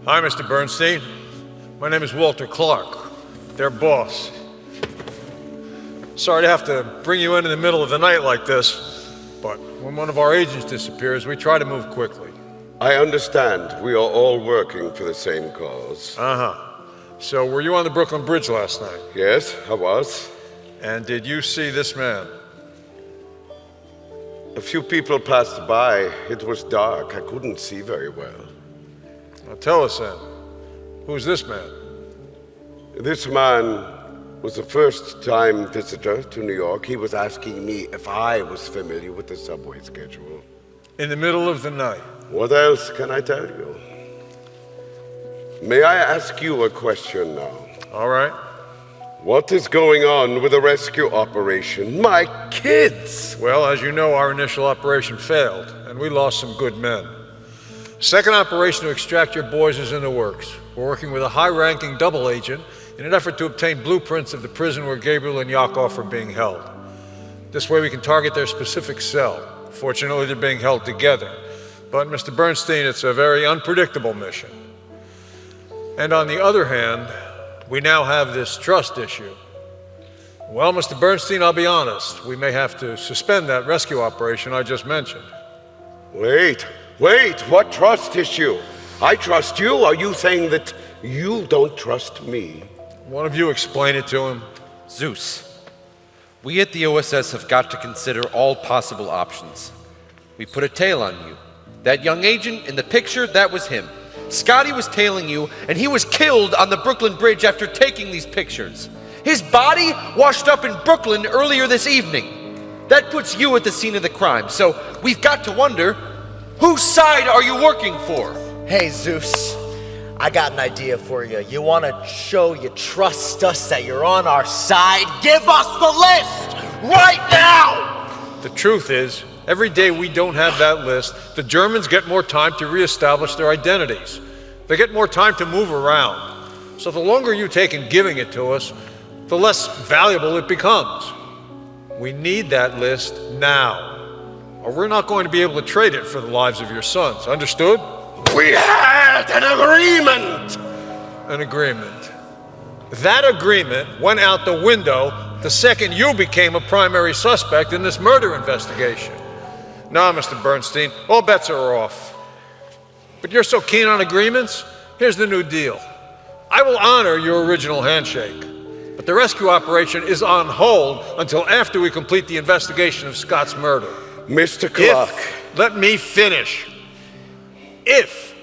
Hi, Mr. Bernstein. My name is Walter Clark, their boss. Sorry to have to bring you in the middle of the night like this, but when one of our agents disappears, we try to move quickly. I understand. We are all working for the same cause. So were you on the Brooklyn Bridge last night? Yes, I was. And did you see this man? A few people passed by. It was dark. I couldn't see very well. Now tell us then, who's this man? This man was a first-time visitor to New York. He was asking me if I was familiar with the subway schedule. In the middle of the night? What else can I tell you? May I ask you a question now? All right. What is going on with the rescue operation? My kids! Well, as you know, our initial operation failed, and we lost some good men. Second operation to extract your boys is in the works. We're working with a high-ranking double agent in an effort to obtain blueprints of the prison where Gabriel and Yakov are being held. This way we can target their specific cell. Fortunately, they're being held together. But, Mr. Bernstein, it's a very unpredictable mission. And on the other hand, we now have this trust issue. Well, Mr. Bernstein, I'll be honest. We may have to suspend that rescue operation I just mentioned. Wait, what trust issue? I trust you. Are you saying that you don't trust me? One of you explain it to him. Zeus, we at the OSS have got to consider all possible options. We put a tail on you. That young agent in the picture, that was him. Scotty was tailing you, and he was killed on the Brooklyn Bridge after taking these pictures. His body washed up in Brooklyn earlier this evening. That puts you at the scene of the crime. So we've got to wonder, whose side are you working for? Hey, Zeus, I got an idea for you. You want to show you trust us, that you're on our side? Give us the list right now! The truth is, every day we don't have that list, the Germans get more time to reestablish their identities. They get more time to move around. So the longer you take in giving it to us, the less valuable it becomes. We need that list now, or we're not going to be able to trade it for the lives of your sons. Understood? We had an agreement! An agreement. That agreement went out the window the second you became a primary suspect in this murder investigation. Now, Mr. Bernstein, all bets are off. But you're so keen on agreements? Here's the new deal. I will honor your original handshake, but the rescue operation is on hold until after we complete the investigation of Scott's murder. Mr. Clark. Let me finish. If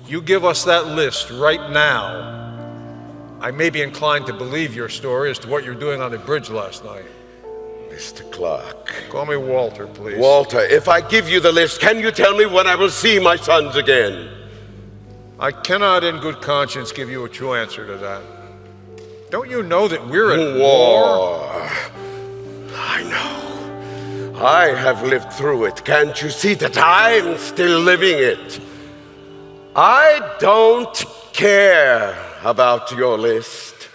you give us that list right now, I may be inclined to believe your story as to what you're doing on the bridge last night. Mr. Clark. Call me Walter, please. Walter, if I give you the list, can you tell me when I will see my sons again? I cannot in good conscience give you a true answer to that. Don't you know that we're at war? I know. I have lived through it. Can't you see that I'm still living it? I don't care about your list.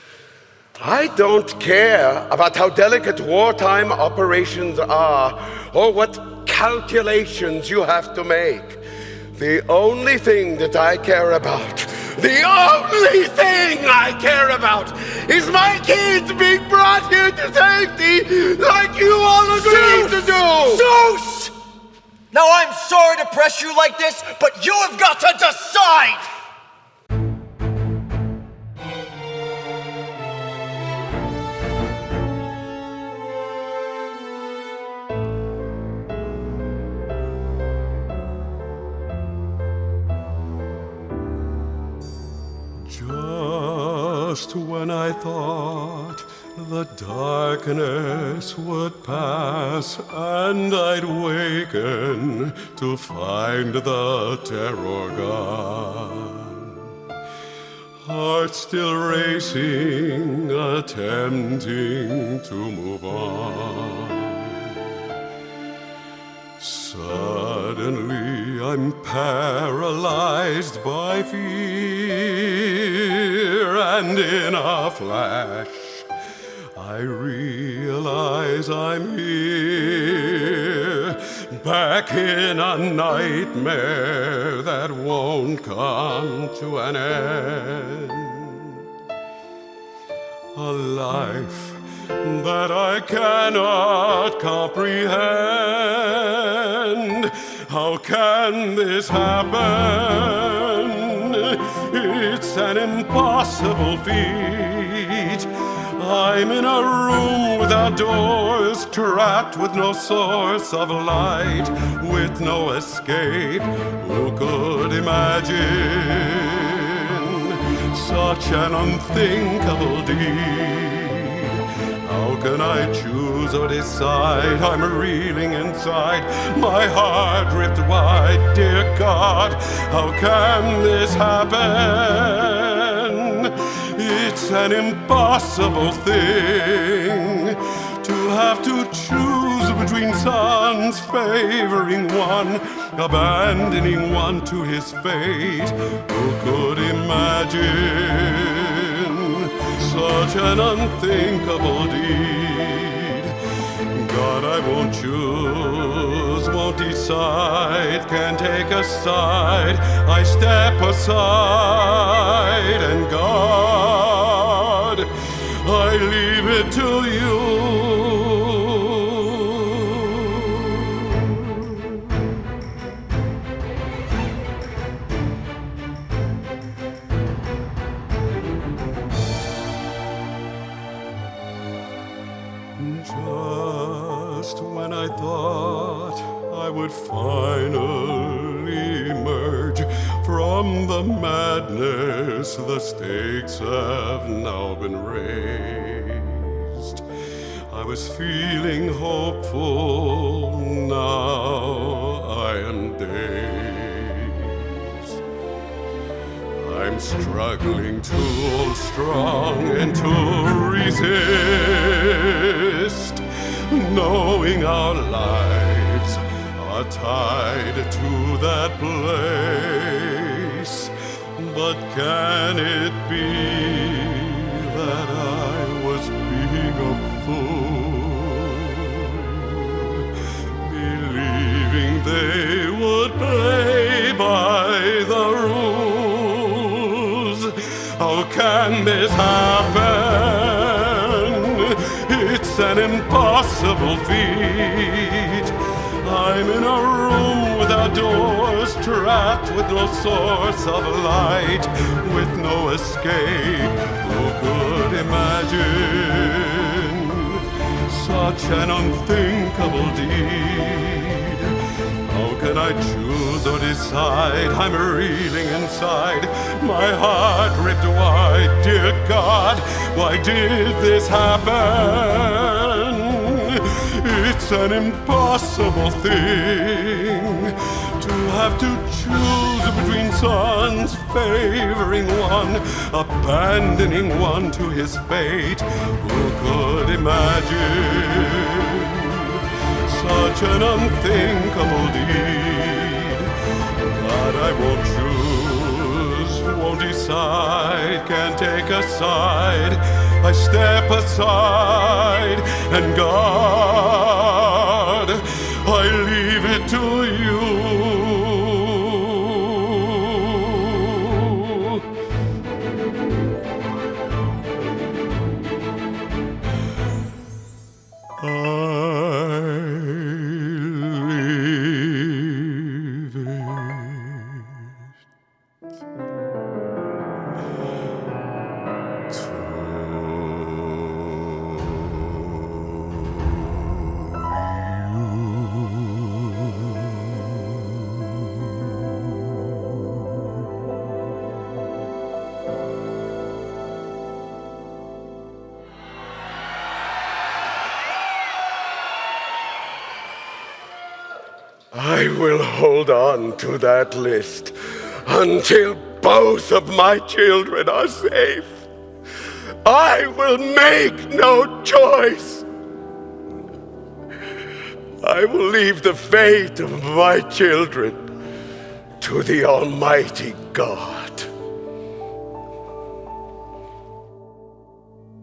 I don't care about how delicate wartime operations are or what calculations you have to make. The only thing that I care about, the only thing I care about is my kids being brought here to safety like you all agreed to do! Zeus! Now I'm sorry to press you like this, but you have got to decide! Just when I thought the darkness would pass and I'd waken to find the terror gone, heart still racing, attempting to move on. Suddenly I'm paralyzed by fear, and in a flash I realize I'm here back in a nightmare that won't come to an end. A life that I cannot comprehend. How can this happen? It's an impossible feat. I'm in a room without doors, trapped with no source of light, with no escape. Who could imagine such an unthinkable deed? How can I choose or decide? I'm reeling inside, my heart ripped wide. Dear God, how can this happen? It's an impossible thing to have to choose between sons, favoring one, abandoning one to his fate. Who could imagine such an unthinkable deed? God, I won't choose, won't decide, can't take a side. I step aside, and God, I leave it to you. Just when I thought I would finally emerge from the madness, the stakes have now been raised. I was feeling hopeful, now I am dazed. I'm struggling to hold strong and to resist, knowing our lives are tied to that place. But can it be that I was being a fool, believing they would play by the rules? How can this happen? It's an impossible feat. I'm in a room without doors, trapped with no source of light, with no escape. Who could imagine such an unthinkable deed? How can I choose or decide? I'm reeling inside, my heart ripped wide. Dear God, why did this happen? It's an impossible thing to have to choose between sons, favoring one, abandoning one to his fate. Who could imagine such an unthinkable deed? God, I won't choose, won't decide, can't take a side. I step aside, and God, I leave it to you. I leave it I will hold on to that list until both of my children are safe. I will make no choice. I will leave the fate of my children to the Almighty God.